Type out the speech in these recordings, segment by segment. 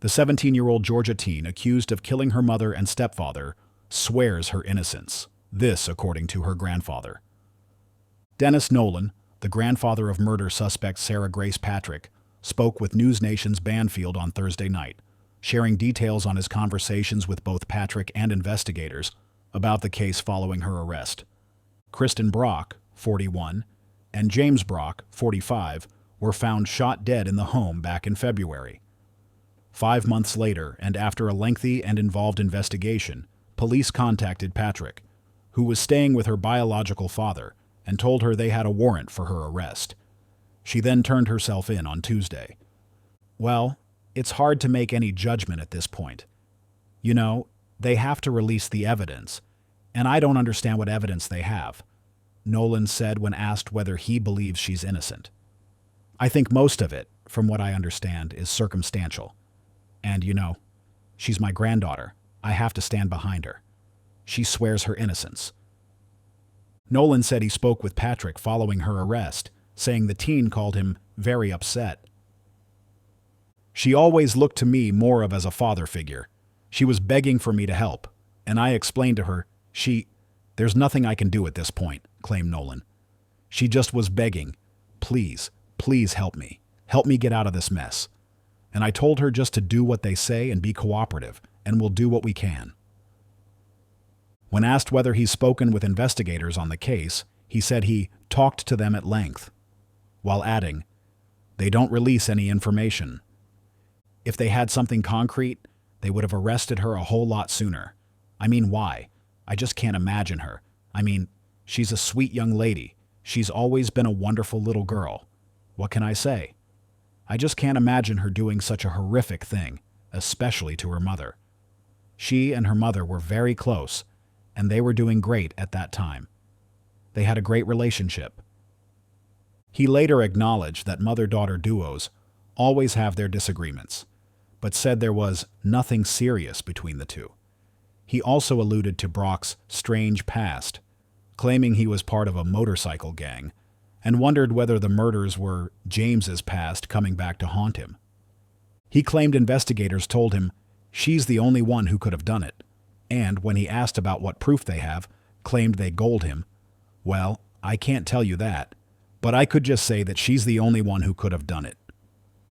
The 17-year-old Georgia teen accused of killing her mother and stepfather swears her innocence. This, according to her grandfather. Dennis Nolan, the grandfather of murder suspect Sarah Grace Patrick, spoke with News Nation's Banfield on Thursday night, sharing details on his conversations with both Patrick and investigators about the case following her arrest. Kristen Brock, 41, and James Brock, 45, were found shot dead in the home back in February. 5 months later, and after a lengthy and involved investigation, police contacted Patrick, who was staying with her biological father, and told her they had a warrant for her arrest. She then turned herself in on Tuesday. Well, it's hard to make any judgment at this point. You know, they have to release the evidence, and I don't understand what evidence they have, Nolan said when asked whether he believes she's innocent. I think most of it, from what I understand, is circumstantial. And, you know, she's my granddaughter. I have to stand behind her. She swears her innocence. Nolan said he spoke with Patrick following her arrest, saying the teen called him very upset. She always looked to me more of as a father figure. She was begging for me to help, and I explained to her, there's nothing I can do at this point, claimed Nolan. She just was begging, please, please help me. Help me get out of this mess. And I told her just to do what they say and be cooperative, and we'll do what we can. When asked whether he's spoken with investigators on the case, he said he talked to them at length, while adding, they don't release any information. If they had something concrete, they would have arrested her a whole lot sooner. I mean, why? I just can't imagine her. I mean, she's a sweet young lady. She's always been a wonderful little girl. What can I say? I just can't imagine her doing such a horrific thing, especially to her mother. She and her mother were very close, and they were doing great at that time. They had a great relationship. He later acknowledged that mother-daughter duos always have their disagreements, but said there was nothing serious between the two. He also alluded to Brock's strange past, claiming he was part of a motorcycle gang, and wondered whether the murders were James's past coming back to haunt him. He claimed investigators told him she's the only one who could have done it, and when he asked about what proof they have, claimed they gold him. Well, I can't tell you that, but I could just say that she's the only one who could have done it.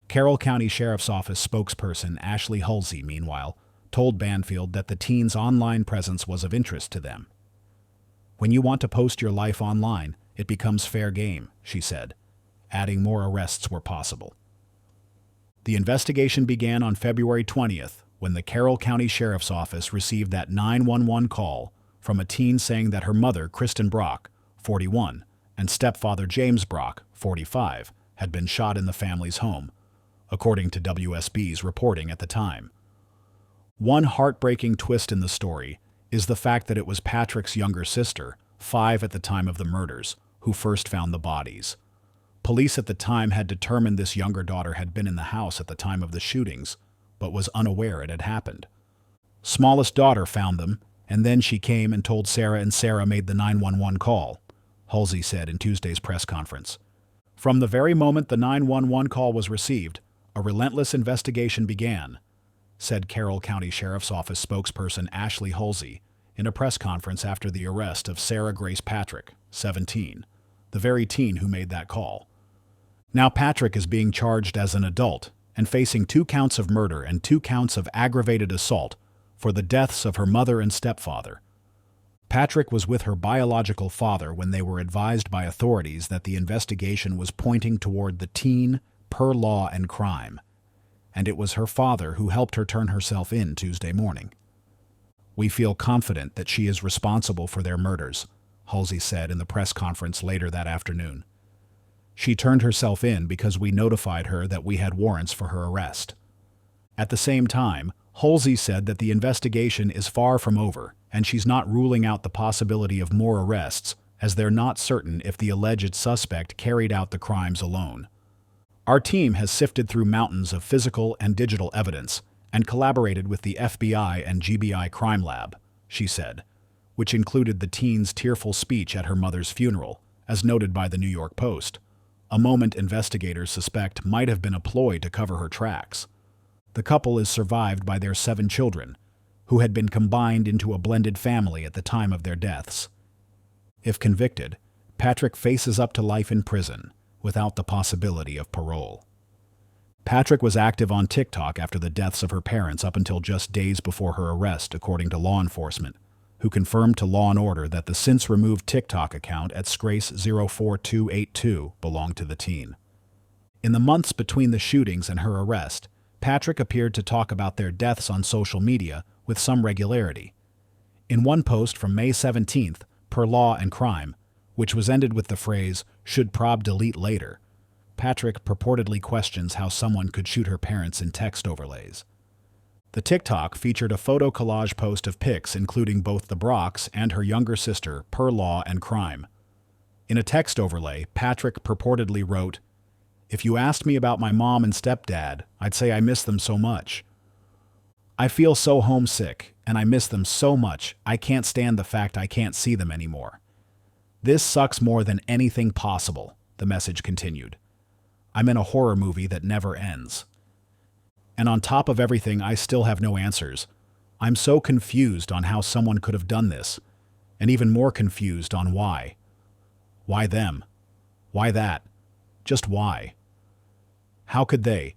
Carroll County Sheriff's Office spokesperson Ashley Halsey, meanwhile, told Banfield that the teen's online presence was of interest to them. When you want to post your life online, it becomes fair game, she said, adding more arrests were possible. The investigation began on February 20th, when the Carroll County Sheriff's Office received that 911 call from a teen saying that her mother, Kristen Brock, 41, and stepfather James Brock, 45, had been shot in the family's home, according to WSB's reporting at the time. One heartbreaking twist in the story is the fact that it was Patrick's younger sister, 5 at the time of the murders, who first found the bodies. Police at the time had determined this younger daughter had been in the house at the time of the shootings, but was unaware it had happened. Smallest daughter found them, and then she came and told Sarah, and Sarah made the 911 call, Halsey said in Tuesday's press conference. From the very moment the 911 call was received, a relentless investigation began, said Carroll County Sheriff's Office spokesperson Ashley Halsey in a press conference after the arrest of Sarah Grace Patrick, 17, the very teen who made that call. Now Patrick is being charged as an adult and facing 2 counts of murder and 2 counts of aggravated assault for the deaths of her mother and stepfather. Patrick was with her biological father when they were advised by authorities that the investigation was pointing toward the teen per law and crime, and it was her father who helped her turn herself in Tuesday morning. We feel confident that she is responsible for their murders, Halsey said in the press conference later that afternoon. She turned herself in because we notified her that we had warrants for her arrest. At the same time, Halsey said that the investigation is far from over, and she's not ruling out the possibility of more arrests, as they're not certain if the alleged suspect carried out the crimes alone. Our team has sifted through mountains of physical and digital evidence and collaborated with the FBI and GBI crime lab, she said, which included the teen's tearful speech at her mother's funeral, as noted by the New York Post, a moment investigators suspect might have been a ploy to cover her tracks. The couple is survived by their 7 children, who had been combined into a blended family at the time of their deaths. If convicted, Patrick faces up to life in prison, without the possibility of parole. Patrick was active on TikTok after the deaths of her parents up until just days before her arrest, according to law enforcement, who confirmed to Law & Order that the since-removed TikTok account at Scrace04282 belonged to the teen. In the months between the shootings and her arrest, Patrick appeared to talk about their deaths on social media with some regularity. In one post from May 17th, per Law and Crime, which was ended with the phrase, "Should prob delete later," Patrick purportedly questions how someone could shoot her parents in text overlays. The TikTok featured a photo collage post of pics including both the Brocks and her younger sister, per Law and Crime. In a text overlay, Patrick purportedly wrote, "If you asked me about my mom and stepdad, I'd say I miss them so much. I feel so homesick, and I miss them so much, I can't stand the fact I can't see them anymore. This sucks more than anything possible," the message continued. "I'm in a horror movie that never ends. And on top of everything, I still have no answers. I'm so confused on how someone could have done this, and even more confused on why. Why them? Why that? Just why? How could they?"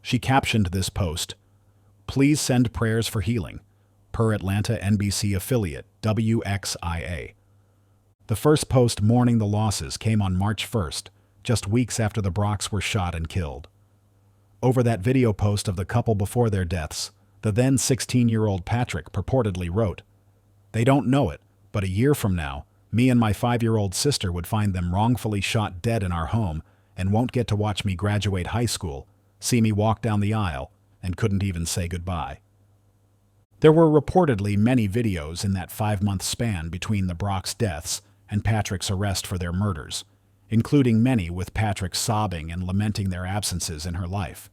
She captioned this post, "Please send prayers for healing," per Atlanta NBC affiliate WXIA. The first post mourning the losses came on March 1st, just weeks after the Brocks were shot and killed. Over that video post of the couple before their deaths, the then 16-year-old Patrick purportedly wrote, "They don't know it, but a year from now, me and my 5-year-old sister would find them wrongfully shot dead in our home and won't get to watch me graduate high school, see me walk down the aisle, and couldn't even say goodbye." There were reportedly many videos in that 5-month span between the Brocks' deaths and Patrick's arrest for their murders, including many with Patrick sobbing and lamenting their absences in her life.